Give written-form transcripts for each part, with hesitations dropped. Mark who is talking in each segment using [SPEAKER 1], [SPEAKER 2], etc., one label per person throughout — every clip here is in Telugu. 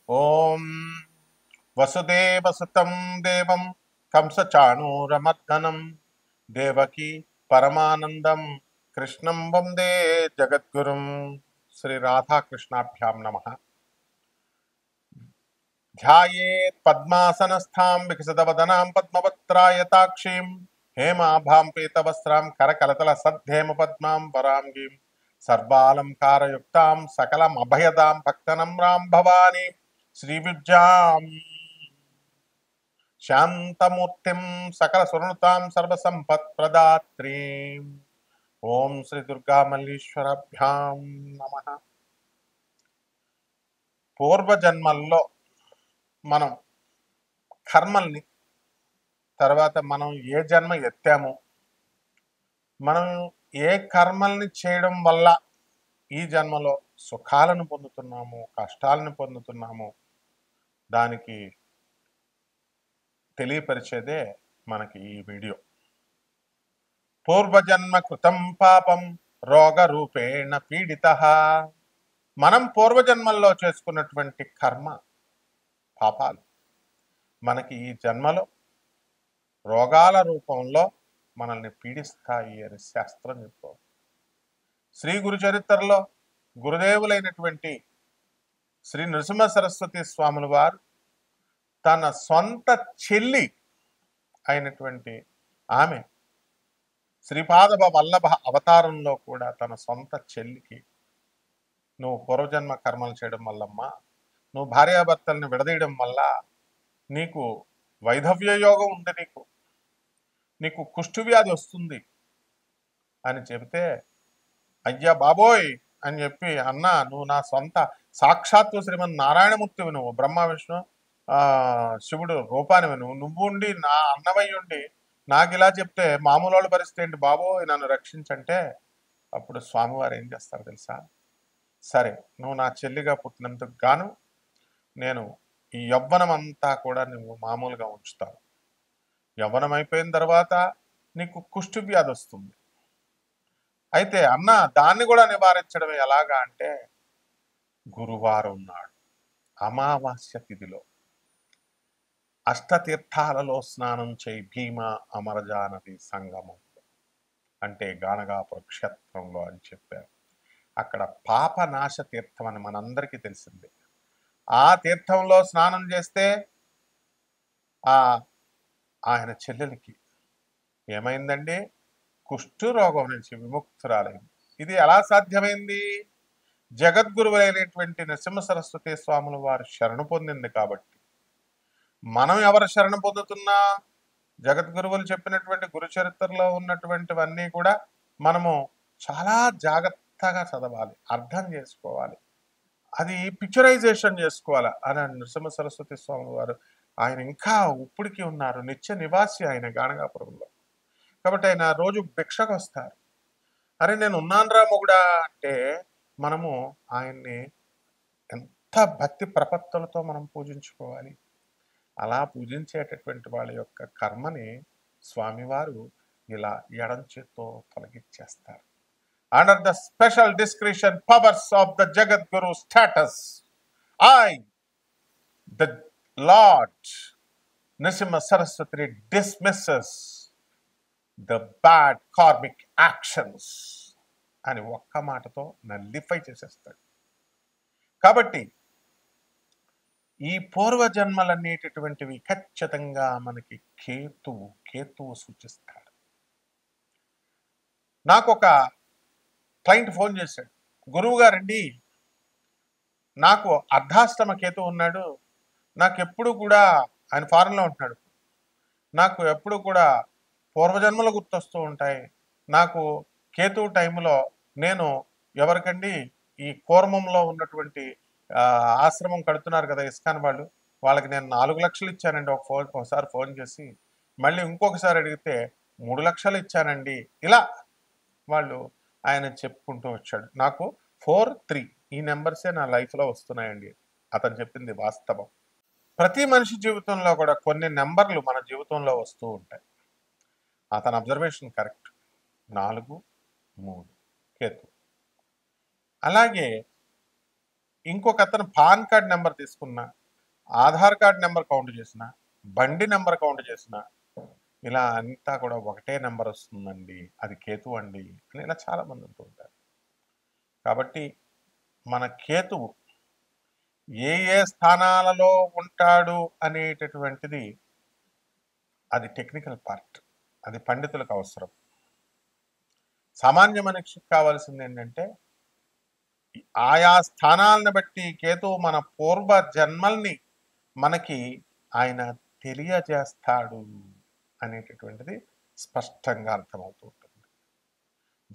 [SPEAKER 1] ఓం వసుదేవసుతం దేవం కంసచాణూరమర్దనం దేవకీ పరమానందం కృష్ణం వందే జగద్గురుం. శ్రీ రాధాకృష్ణాభ్యాం నమః. ధ్యాయేత్ పద్మాసనస్థాం వికసితవదనాం పద్మపత్రాయతాక్షీం హేమాభాం పీతవస్త్రాం కరకలతల సద్ధేమ పద్మాం వరాంగీం సర్వాలంకారయుక్తాం సకలమభయదాం భక్తనమ్రాం భవానీ శ్రీవిద్యాం శాంతమూర్తిం సకల సురనుతాం సర్వసంపత్ప్రదాత్రీం. ఓం శ్రీ దుర్గా మల్లీశ్వరాభ్యాం నమః. పూర్వజన్మల్లో మనం కర్మల్ని, తర్వాత మనం ఏ జన్మ ఎత్తాము, మనం ఏ కర్మల్ని చేయడం వల్ల ఈ జన్మలో సుఖాలను పొందుతున్నాము, కష్టాలను పొందుతున్నాము, దానికి తెలియపరిచేదే మనకి ఈ వీడియో. పూర్వజన్మ కృతం పాపం రోగ రూపేణ పీడిత. మనం పూర్వజన్మల్లో చేసుకున్నటువంటి కర్మ పాపాలు మనకి ఈ జన్మలో రోగాల రూపంలో మనల్ని పీడిస్తాయి అని శాస్త్రం చెప్తోంది. శ్రీ గురు చరిత్రలో గురుదేవులైనటువంటి శ్రీ నృసింహ సరస్వతి స్వాముల వారు తన సొంత చెల్లి అయినటువంటి ఆమె శ్రీపాద వల్లభ అవతారంలో కూడా తన సొంత చెల్లికి, నువ్వు పూర్వజన్మ కర్మలు చేయడం వల్లమ్మా, నువ్వు భార్యాభర్తల్ని విడదీయడం వల్ల నీకు వైధవ్య యోగం ఉంది, నీకు కుష్టు వ్యాధి వస్తుంది అని చెబితే, అయ్యా బాబోయ్ అని చెప్పి, అన్నా నువ్వు నా సొంత సాక్షాత్తు శ్రీమన్ నారాయణమూర్తివి, నువ్వు బ్రహ్మ విష్ణు శివుడు రూపానివి, నువ్వు ఉండి నా అన్నవై ఉండి నాకు ఇలా చెప్తే మామూలు వాళ్ళ పరిస్థితి ఏంటి బాబోయ్, నన్ను రక్షించంటే అప్పుడు స్వామివారు ఏం చేస్తారు తెలుసా? సరే, నువ్వు నా చెల్లిగా పుట్టినందుకు గాను నేను ఈ యవ్వనం అంతా కూడా నువ్వు మామూలుగా ఉంచుతావు. యవ్వనం అయిపోయిన తర్వాత నీకు కుష్టు వ్యాధి వస్తుంది. అయితే అన్న దాన్ని కూడా నివారించడం ఎలాగా అంటే, గురువారం నాడు అమావాస్య తిథిలో అష్టతీర్థాలలో స్నానం చేయి భీమా అమరజా నది సంగమం, అంటే గానగాపుర క్షేత్రంలో అని చెప్పారు. అక్కడ పాపనాశ తీర్థం అని మనందరికీ తెలిసిందే. ఆ తీర్థంలో స్నానం చేస్తే ఆయన చెల్లెలకి ఏమైందండి? కుష్టు రోగం నుంచి విముక్తురాలైంది. ఇది ఎలా సాధ్యమైంది? జగద్గురువులైనటువంటి నరసింహ సరస్వతి స్వాముల వారు శరణు పొందింది కాబట్టి. మనం ఎవరు శరణు పొందుతున్నా? జగద్గురువులు చెప్పినటువంటి గురు చరిత్రలో ఉన్నటువంటివన్నీ కూడా మనము చాలా జాగ్రత్తగా చదవాలి, అర్థం చేసుకోవాలి, అది పిక్చరైజేషన్ చేసుకోవాలి. అని నరసింహ సరస్వతి స్వామి వారు ఆయన ఇంకా ఇప్పటికీ ఉన్నారు, నిత్య నివాసి ఆయన గానగాపురంలో. కాబట్టి ఆయన రోజు భిక్షకు వస్తారు. అరే నేను ఉన్నాను రా మొగుడా అంటే మనము ఆయన్ని ఎంత భక్తి ప్రపత్తులతో మనం పూజించుకోవాలి. అలా పూజించేటటువంటి వాళ్ళ యొక్క కర్మని స్వామివారు ఇలా ఎడం చేత్తో తొలగించేస్తారు. Under the special discretion powers of the Jagadguru status, I, the Lord Nrsimha Saraswati dismisses the bad karmic actions అని ఒక్క మాటతో నల్లిఫై చేసేస్తాడు. కాబట్టి ఈ పూర్వజన్మలనేటటువంటివి ఖచ్చితంగా మనకి కేతువు సూచిస్తాడు. నాకు ఒక క్లయింట్ ఫోన్ చేశాడు, గురువు గారండి నాకు అర్ధాష్టమ కేతు ఉన్నాడు, నాకు ఎప్పుడు కూడా, ఆయన ఫారెన్లో ఉంటున్నాడు, నాకు ఎప్పుడు కూడా పూర్వజన్మలు గుర్తొస్తూ ఉంటాయి. నాకు కేతు టైంలో నేను ఎవరికండి ఈ కూర్మంలో ఉన్నటువంటి ఆశ్రమం కడుతున్నారు కదా ఇస్కాన్ వాళ్ళు, వాళ్ళకి నేను 4 లక్షలు ఇచ్చానండి ఒకసారి ఫోన్ చేసి, మళ్ళీ ఇంకొకసారి అడిగితే 3 లక్షలు ఇచ్చానండి. ఇలా వాళ్ళు ఆయన చెప్పుకుంటూ వచ్చాడు. నాకు 4-3 ఈ నెంబర్సే నా లైఫ్లో వస్తున్నాయండి. అతను చెప్పింది వాస్తవం. ప్రతి మనిషి జీవితంలో కూడా కొన్ని నెంబర్లు మన జీవితంలో వస్తూ ఉంటాయి. అతని అబ్జర్వేషన్ కరెక్ట్. 4-3 కేతు. అలాగే ఇంకొక అతను పాన్ కార్డ్ నెంబర్ తీసుకున్నా, ఆధార్ కార్డ్ నెంబర్ కౌంట్ చేసిన, బండి నెంబర్ కౌంట్ చేసిన, ఇలా అంతా కూడా ఒకటే నెంబర్ వస్తుందండి, అది కేతు అండి అని ఇలా చాలామంది అంటూ ఉంటారు. కాబట్టి మన కేతువు ఏ ఏ స్థానాలలో ఉంటాడు అనేటటువంటిది అది టెక్నికల్ పార్ట్, అది పండితులకు అవసరం. సామాన్య మనిషికి కావాల్సింది ఏంటంటే ఆయా స్థానాలను బట్టి కేతువు మన పూర్వ జన్మల్ని మనకి ఆయన తెలియజేస్తాడు అనేటటువంటిది స్పష్టంగా అర్థమవుతూ ఉంటుంది.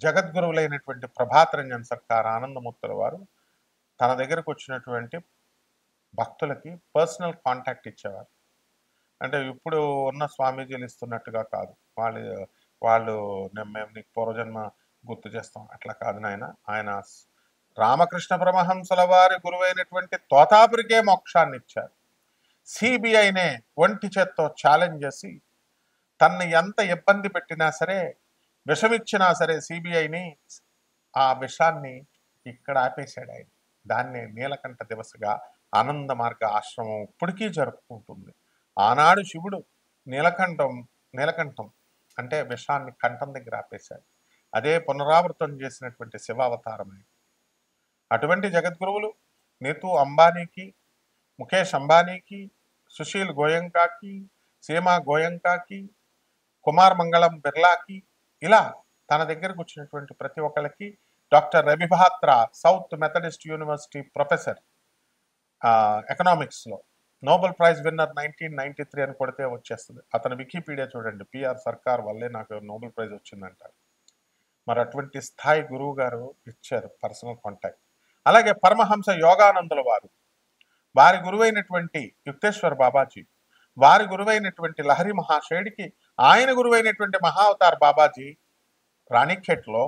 [SPEAKER 1] జగద్గురువులైనటువంటి ప్రభాత్ రంజన్ సర్కార్ ఆనందమూర్తుల వారు తన దగ్గరకు వచ్చినటువంటి భక్తులకి పర్సనల్ కాంటాక్ట్ ఇచ్చేవారు. అంటే ఇప్పుడు ఉన్న స్వామీజీలు ఇస్తున్నట్టుగా కాదు. వాళ్ళు మేము నీకు పూర్వజన్మ గుర్తు చేస్తాం అట్లా కాదు నాయన. ఆయన రామకృష్ణ పరమహంసల వారి గురువైనటువంటి తోతాపురికే మోక్షాన్ని ఇచ్చారు. సిబిఐనే ఒంటి చేత్తో ఛాలెంజ్ చేసి తన్ని ఎంత ఇబ్బంది పెట్టినా సరే, విషమిచ్చినా సరే సిబిఐని, ఆ విషాన్ని ఇక్కడ ఆపేశాడు ఆయన. దాన్నే నీలకంఠ దివసగా ఆనంద మార్గ ఆశ్రమం ఇప్పటికీ జరుపుకుంటుంది. ఆనాడు శివుడు నీలకంఠం అంటే విషాన్ని కంఠం దగ్గర ఆపేశాడు. అదే పునరావృతం చేసినటువంటి శివావతారమే. అటువంటి జగద్గురువులు నీతూ అంబానీకి, ముఖేష్ అంబానీకి, సుశీల్ గోయంకాకి, సీమా గోయంకాకి, కుమార్ మంగళం బిర్లాకి, ఇలా తన దగ్గరకు వచ్చినటువంటి ప్రతి ఒక్కరికి, doctor Ravi Batra South Methodist University professor, ఎకనామిక్స్లో నోబెల్ ప్రైజ్ విన్నర్ 1993 అని కొడితే వచ్చేస్తుంది. అతను వికీపీడియా చూడండి, పిఆర్ సర్కార్ వల్లే నాకు నోబెల్ ప్రైజ్ వచ్చిందంటారు. మరి అటువంటి స్థాయి గురువు గారు ఇచ్చారు పర్సనల్ కాంటాక్ట్. అలాగే పరమహంస యోగానందుల వారు, వారి గురువైనటువంటి యుక్తేశ్వర్ బాబాజీ, వారి గురువైనటువంటి లహరి మహాశయుడికి ఆయన గురువైనటువంటి మహావతార్ బాబాజీ రాణిఖేట్లో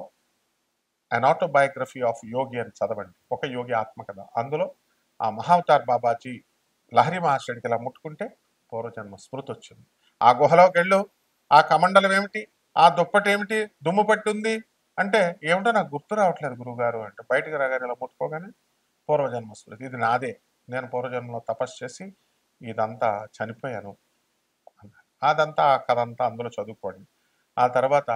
[SPEAKER 1] అన్ ఆటోబయోగ్రఫీ ఆఫ్ యోగి అని చదవండి, ఒక యోగి ఆత్మకథ. అందులో ఆ మహావతార్ బాబాజీ లహరి మహాశయుడికి ఇలా ముట్టుకుంటే పూర్వజన్మ స్మృతి వచ్చింది. ఆ గుహలోకి వెళ్ళు, ఆ కమండలం ఏమిటి, ఆ దుప్పటి ఏమిటి, దుమ్ము పట్టుంది అంటే ఏమిటో నాకు గుర్తు రావట్లేదు గురువుగారు అంటే, బయటకు రాగానే ఇలా ముట్టుకోగానే పూర్వజన్మ స్మృతి, ఇది నాదే, నేను పూర్వజన్మలో తపస్సు చేసి ఇదంతా చనిపోయాను అన్నారు. అదంతా ఆ కథంతా అందులో చదువుకోండి. ఆ తర్వాత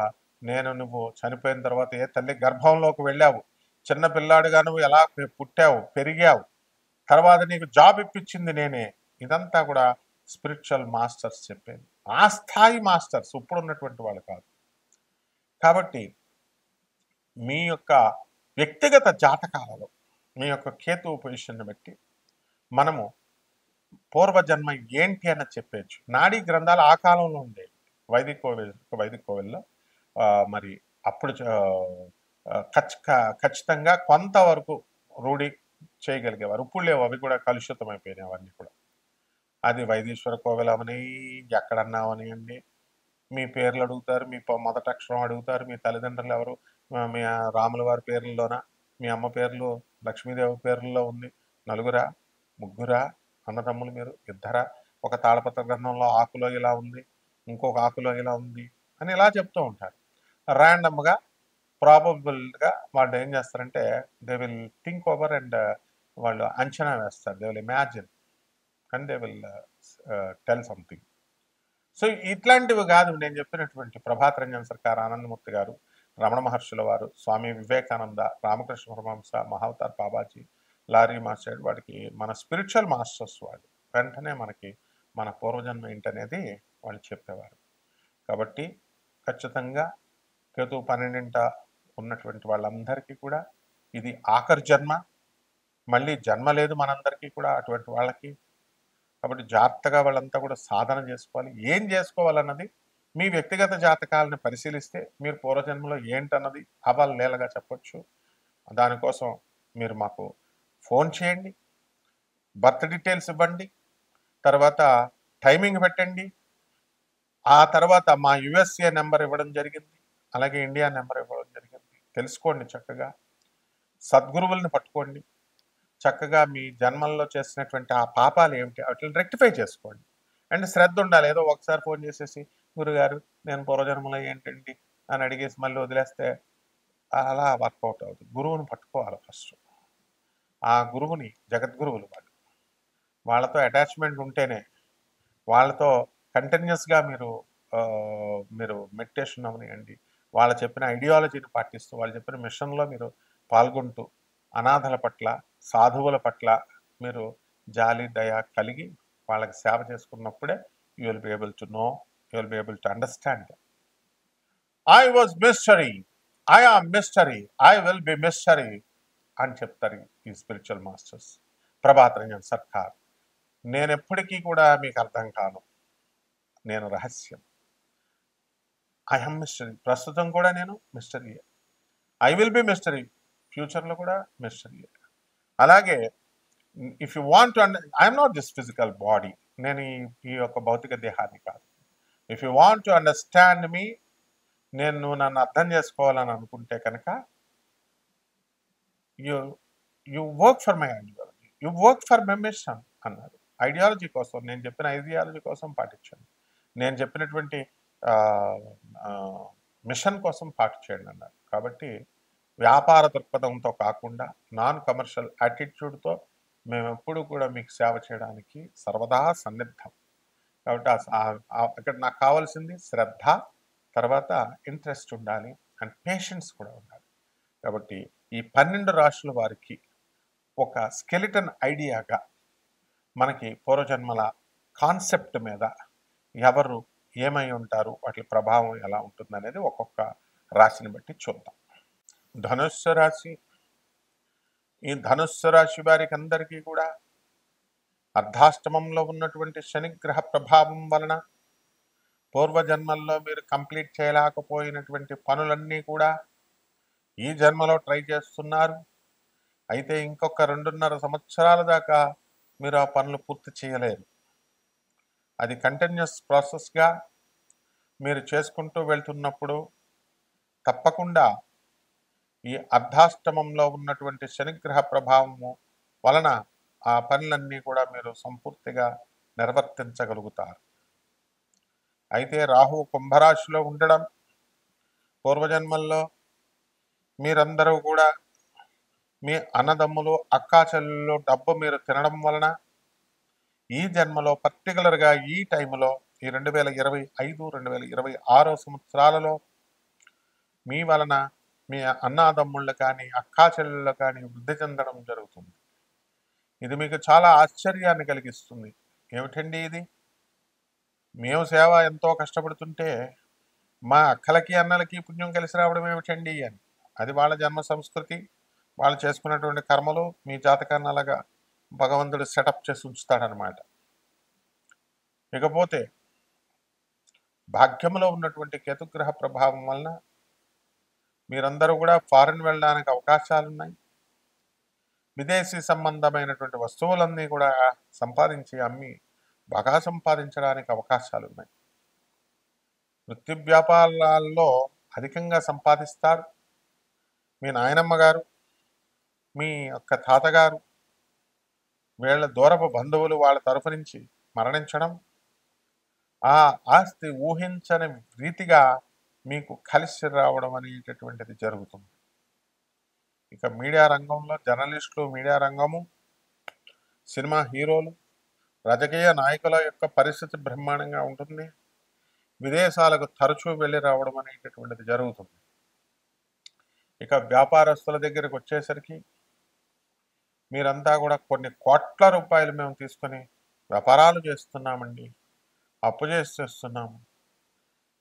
[SPEAKER 1] నువ్వు చనిపోయిన తర్వాత ఏ తల్లి గర్భంలోకి వెళ్ళావు, చిన్న పిల్లాడుగా నువ్వు ఎలా పుట్టావు, పెరిగావు, తర్వాత నీకు జాబ్ ఇప్పించింది నేనే, ఇదంతా కూడా స్పిరిచువల్ మాస్టర్స్ చెప్పేది. ఆ స్థాయి మాస్టర్స్ ఇప్పుడు ఉన్నటువంటి వాళ్ళు కాదు. కాబట్టి మీ యొక్క వ్యక్తిగత జాతకాలలో మీ యొక్క కేతు పొజిషన్ని బట్టి మనము పూర్వజన్మ ఏంటి అని చెప్పచ్చు. నాడీ గ్రంథాలు ఆ కాలంలో ఉండేవి. వైదిక కోవిల్లో మరి అప్పుడు ఖచ్చితంగా కొంతవరకు రూఢి చేయగలిగేవారు. ఇప్పుడు లేవు, అవి కూడా కలుషితమైపోయినాయి అవన్నీ కూడా. అది వైదీశ్వర కోవిల్ అవని, ఎక్కడన్నా అవనియండి, మీ పేర్లు అడుగుతారు, మీ మొదటి అక్షరం అడుగుతారు, మీ తల్లిదండ్రులు ఎవరు, మీ రాముల వారి పేర్లలోనా, మీ అమ్మ పేర్లు లక్ష్మీదేవి పేర్లలో ఉంది, నలుగురా ముగ్గురా అన్నదమ్ములు, మీరు ఇద్దరా, ఒక తాళపత్ర గ్రంథంలో ఆకులో ఇలా ఉంది, ఇంకొక ఆకులో ఇలా ఉంది అని ఇలా చెప్తూ ఉంటారు. ర్యాండమ్గా ప్రాబబుల్గా వాళ్ళు ఏం చేస్తారంటే they will think over and వాళ్ళు అంచనా వేస్తారు, they will imagine and they will tell something. So ఇట్లాంటివి కాదు నేను చెప్పినటువంటి ప్రభాత్ రంజన్ సర్కార్ ఆనందమూర్తి గారు, రమణ మహర్షుల వారు, స్వామి వివేకానంద, రామకృష్ణ పరమహంస, మహావతార్ బాబాజీ, లారీ మాస్టర్, వాడికి మన స్పిరిచువల్ మాస్టర్స్ వాళ్ళు వెంటనే మనకి మన పూర్వజన్మ ఏంటనేది వాళ్ళు చెప్పేవారు. కాబట్టి ఖచ్చితంగా కేతు 12ంట ఉన్నటువంటి వాళ్ళందరికీ కూడా ఇది ఆఖరి జన్మ, మళ్ళీ జన్మ లేదు మనందరికీ కూడా అటువంటి వాళ్ళకి. కాబట్టి జాగ్రత్తగా వాళ్ళంతా కూడా సాధన చేసుకోవాలి. ఏం చేసుకోవాలన్నది మీ వ్యక్తిగత జాతకాలను పరిశీలిస్తే మీరు పూర్వజన్మలో ఏంటన్నది అవలీలగా చెప్పొచ్చు. దానికోసం మీరు మాకు ఫోన్ చేయండి, బర్త్ డీటెయిల్స్ ఇవ్వండి, తర్వాత టైమింగ్ పెట్టండి. ఆ తర్వాత మా యుఎస్ఏ నెంబర్ ఇవ్వడం జరిగింది, అలాగే ఇండియా నెంబర్ ఇవ్వడం జరిగింది. తెలుసుకోండి చక్కగా, సద్గురువుల్ని పట్టుకోండి, చక్కగా మీ జన్మల్లో చేసినటువంటి ఆ పాపాలు ఏమిటి వాటిని రెక్టిఫై చేసుకోండి. అండ్ శ్రద్ధ ఉండాలి. ఏదో ఒకసారి ఫోన్ చేసేసి గురుగారు నేను పూర్వజన్మలో ఏంటండి అని అడిగేసి మళ్ళీ వదిలేస్తే అలా వర్కౌట్ అవుతుంది. గురువుని పట్టుకోవాలి ఫస్ట్. ఆ గురువుని జగద్గురువులు వాళ్ళతో అటాచ్మెంట్ ఉంటేనే, వాళ్ళతో కంటిన్యూస్గా మీరు మెడిటేషన్ అవనియండి, వాళ్ళు చెప్పిన ఐడియాలజీని పాటిస్తూ, వాళ్ళు చెప్పిన మిషన్లో మీరు పాల్గొంటూ, అనాథల పట్ల, సాధువుల పట్ల మీరు జాలి దయ కలిగి వాళ్ళకి సేవ చేసుకున్నప్పుడే you will be able to know, you will be able to understand. I was mystery, I am mystery, I will be mystery అని చెప్తారు ఈ స్పిరిచువల్ మాస్టర్స్. ప్రభాత్ రంజన్ సర్కార్, నేను ఎప్పటికీ కూడా మీకు అర్థం కాను, నేను రహస్యం. ఐ ఆమ్ మిస్టరీ, ప్రస్తుతం కూడా నేను mystery, I will be mystery, ఫ్యూచర్లో కూడా మిస్టరీ. అలాగే if you want to I'm not this physical body, నేను ఈ యొక్క భౌతిక దేహాన్ని కాదు. If you want to understand me, నువ్వు నన్ను అర్థం చేసుకోవాలని అనుకుంటే కనుక you work for my ideology, you work for my mission అన్నారు. ఐడియాలజీ కోసం, నేను చెప్పిన ఐడియాలజీ కోసం పాటించండి, నేను చెప్పినటువంటి మిషన్ కోసం పాటు చేయండి అన్నారు. కాబట్టి వ్యాపార దృక్పథంతో కాకుండా నాన్ కమర్షియల్ యాటిట్యూడ్తో మేము ఎప్పుడు కూడా మీకు సేవ చేయడానికి సర్వదా సన్నిద్ధం. కాబట్టి అక్కడ నాకు కావాల్సింది శ్రద్ధ, తర్వాత ఇంట్రెస్ట్ ఉండాలి, అండ్ పేషెన్స్ కూడా ఉండాలి. కాబట్టి ఈ 12 రాశుల వారికి ఒక స్కెలిటన్ ఐడియాగా మనకి పూర్వజన్మల కాన్సెప్ట్ మీద ఎవరు ఏమై ఉంటారు, వాటి ప్రభావం ఎలా ఉంటుంది అనేది ఒక్కొక్క రాశిని బట్టి చూద్దాం. ధనుస్సు రాశి, ఈ ధనుస్సు రాశి వారికి అందరికీ కూడా అర్ధాష్టమంలో ఉన్నటువంటి శనిగ్రహ ప్రభావం వలన పూర్వజన్మల్లో మీరు కంప్లీట్ చేయలేకపోయినటువంటి పనులన్నీ కూడా ఈ జన్మలో ట్రై చేస్తున్నారు. అయితే ఇంకొక 2.5 సంవత్సరాల దాకా మీరు ఆ పనులు పూర్తి చేయలేరు. అది కంటిన్యూస్ ప్రాసెస్గా మీరు చేసుకుంటూ వెళ్తున్నప్పుడు తప్పకుండా ఈ అర్ధాష్టమంలో ఉన్నటువంటి శనిగ్రహ ప్రభావము వలన ఆ పనులన్నీ కూడా మీరు సంపూర్తిగా నిర్వర్తించగలుగుతారు. అయితే రాహువు కుంభరాశిలో ఉండడం, పూర్వజన్మల్లో మీరందరూ కూడా మీ అన్నదమ్ములు అక్కా చెల్లెళ్ళు డబ్బు మీరు తినడం వలన ఈ జన్మలో పర్టికులర్గా ఈ టైంలో ఈ 2025, 2026 సంవత్సరాలలో మీ వలన మీ అన్నాదమ్ముళ్ళు కానీ అక్కా చెల్లెళ్ళు కానీ వృద్ధి చెందడం జరుగుతుంది. ఇది మీకు చాలా ఆశ్చర్యాన్ని కలిగిస్తుంది. ఏమిటండి ఇది, మేము సేవ ఎంతో కష్టపడుతుంటే మా అక్కలకి అన్నలకి పుణ్యం కలిసి రావడం ఏమిటండి అని. అది వాళ్ళ జన్మ సంస్కృతి, వాళ్ళు చేసుకున్నటువంటి కర్మలు మీ జాతకాన్ని అలాగా భగవంతుడు సెటప్ చేసి ఉంచుతాడనమాట. ఇకపోతే భాగ్యంలో ఉన్నటువంటి కేతుగ్రహ ప్రభావం వలన మీరందరూ కూడా ఫారిన్ వెళ్ళడానికి అవకాశాలున్నాయి. విదేశీ సంబంధమైనటువంటి వస్తువులన్నీ కూడా సంపాదించి అమ్మి బాగా సంపాదించడానికి అవకాశాలున్నాయి. వృత్తి వ్యాపారాల్లో అధికంగా సంపాదిస్తారు. మీ నాయనమ్మ గారు, మీ యొక్క తాతగారు, వీళ్ళ దూరపు బంధువులు వాళ్ళ తరఫు నుంచి మరణించడం, ఆ ఆస్తి ఊహించని రీతిగా మీకు కలిసి రావడం అనేటటువంటిది జరుగుతుంది. ఇక మీడియా రంగంలో జర్నలిస్టులు, మీడియా రంగము, సినిమా హీరోలు, రాజకీయ నాయకుల యొక్క పరిస్థితి బ్రహ్మాండంగా ఉంటుంది. విదేశాలకు తరచూ వెళ్ళి రావడం అనేటటువంటిది జరుగుతుంది. ఇక వ్యాపారస్తుల దగ్గరకు వచ్చేసరికి మీరంతా కూడా కొన్ని కోట్ల రూపాయలు మేము తీసుకొని వ్యాపారాలు చేస్తున్నామండి, అప్పు చేస్తున్నాము,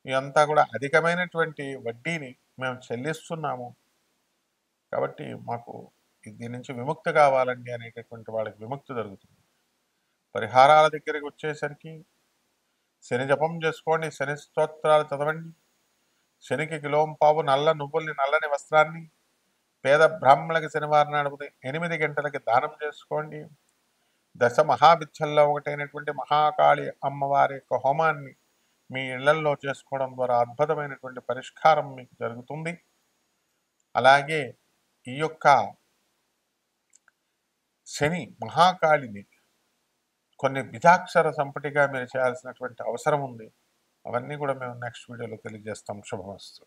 [SPEAKER 1] ఇదంతా కూడా అధికమైనటువంటి వడ్డీని మేము చెల్లిస్తున్నాము, కాబట్టి మాకు దీని నుంచి విముక్తి కావాలండి అనేటటువంటి వాళ్ళకి విముక్తి జరుగుతుంది. పరిహారాల దగ్గరికి వచ్చేసరికి శని జపం చేసుకోండి, శని స్తోత్రాలు చదవండి, శనికి కిలోంపావు నల్ల నువ్వుల్ని, నల్లని వస్త్రాన్ని పేద బ్రాహ్మణులకి శనివారం నాడు 8 గంటలకి దానం చేసుకోండి. దశ మహావిద్యల్లో ఒకటైనటువంటి మహాకాళి అమ్మవారి యొక్క హోమాన్ని మీ ఇళ్లల్లో చేసుకోవడం ద్వారా అద్భుతమైనటువంటి పరిష్కారం మీకు జరుగుతుంది. అలాగే ఈ యొక్క శని మహాకాళిని కొన్ని బీజాక్షర సంపుటిగా మీరు చేయాల్సినటువంటి అవసరం ఉంది. అవన్నీ కూడా మేము నెక్స్ట్ వీడియోలో తెలియజేస్తాం. శుభమస్తు.